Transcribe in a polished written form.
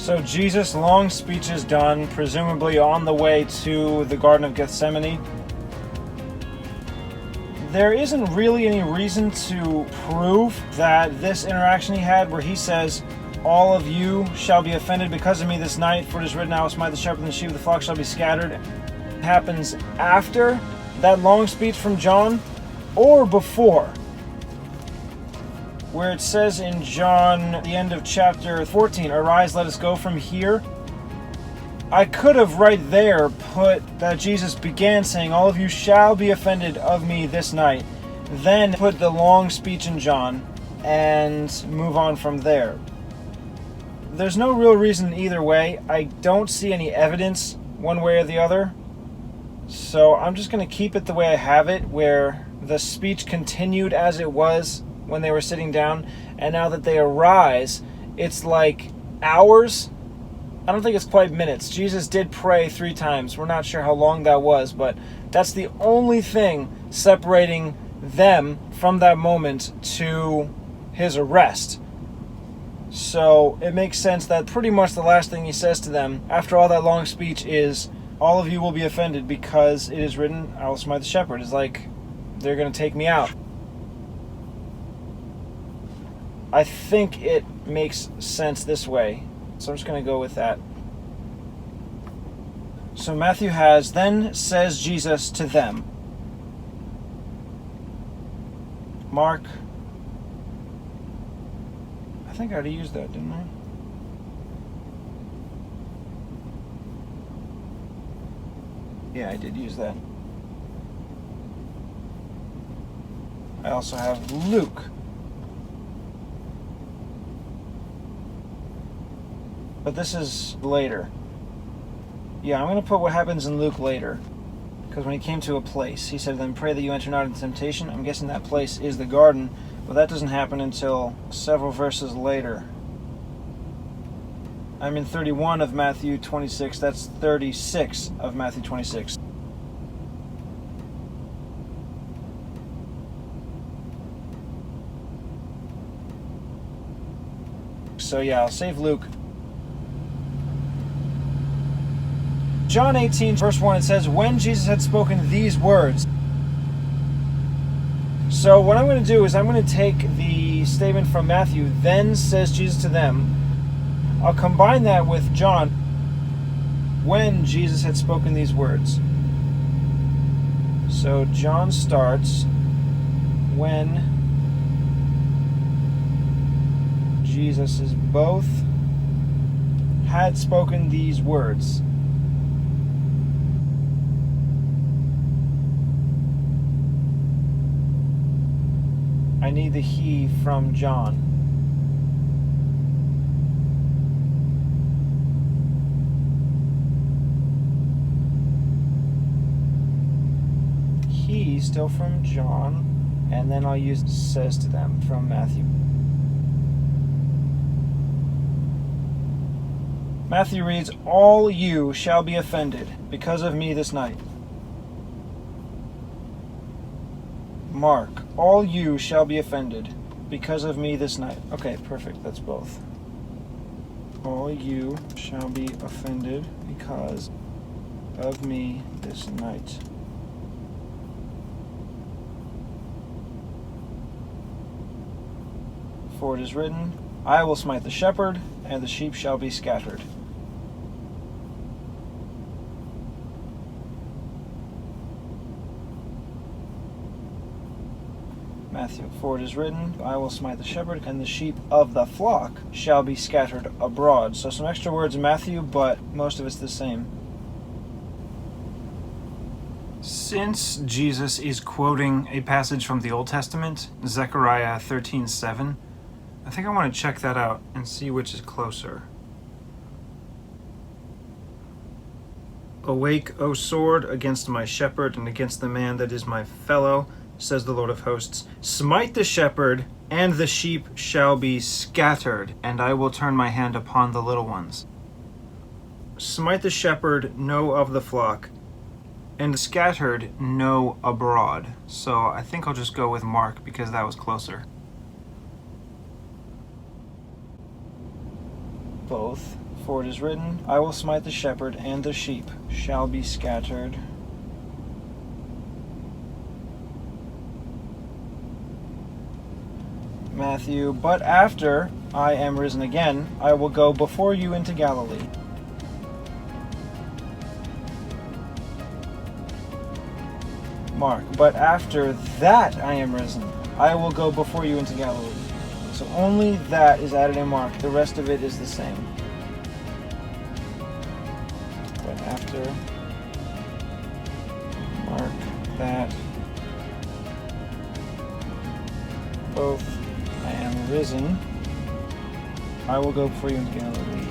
So Jesus' long speech is done, presumably on the way to the Garden of Gethsemane. There isn't really any reason to prove that this interaction he had, where he says, all of you shall be offended because of me this night, for it is written, I will smite the shepherd, and the sheep of the flock shall be scattered, happens after that long speech from John or before, where it says in John, the end of chapter 14, arise, let us go from here. I could have right there put that Jesus began saying, all of you shall be offended of me this night, then put the long speech in John and move on from there. There's no real reason either way. I don't see any evidence one way or the other, so I'm just going to keep it the way I have it, where the speech continued as it was when they were sitting down, and now that they arise, it's like hours. I don't think it's quite minutes. Jesus did pray 3 times. We're not sure how long that was, but that's the only thing separating them from that moment to his arrest. So it makes sense that pretty much the last thing he says to them after all that long speech is, all of you will be offended because it is written, I will smite the shepherd. It's like, they're going to take me out. I think it makes sense this way. So I'm just going to go with that. So Matthew has, then says Jesus to them. Mark, I think I already used that, didn't I? Yeah, I did use that. I also have Luke. But this is later. Yeah, I'm going to put what happens in Luke later. Because when he came to a place, he said, then pray that you enter not into temptation. I'm guessing that place is the garden. But that doesn't happen until several verses later. I'm in 31 of Matthew 26. That's 36 of Matthew 26. So yeah, I'll save Luke. John 18, verse 1, it says, when Jesus had spoken these words. So what I'm going to do is I'm going to take the statement from Matthew, then says Jesus to them. I'll combine that with John, when Jesus had spoken these words. So John starts, when Jesus is both had spoken these words. I need the he from John. He still from John, and then I'll use says to them from Matthew. Matthew reads, all you shall be offended because of me this night. Mark, all you shall be offended because of me this night. Okay, perfect. That's both. All you shall be offended because of me this night. For it is written, I will smite the shepherd, and the sheep shall be scattered. Matthew, for it is written, I will smite the shepherd, and the sheep of the flock shall be scattered abroad. So some extra words in Matthew, but most of it's the same. Since Jesus is quoting a passage from the Old Testament, Zechariah 13:7, I think I want to check that out and see which is closer. Awake, O sword, against my shepherd, and against the man that is my fellow, says the Lord of hosts. Smite the shepherd, and the sheep shall be scattered, and I will turn my hand upon the little ones. Smite the shepherd, know of the flock, and scattered, know abroad. So I think I'll just go with Mark because that was closer. Both. For it is written, I will smite the shepherd, and the sheep shall be scattered. Matthew, but after I am risen again, I will go before you into Galilee. Mark, but after that I am risen, I will go before you into Galilee. So only that is added in Mark. The rest of it is the same. But after Mark, that both I am risen, I will go before you into Galilee.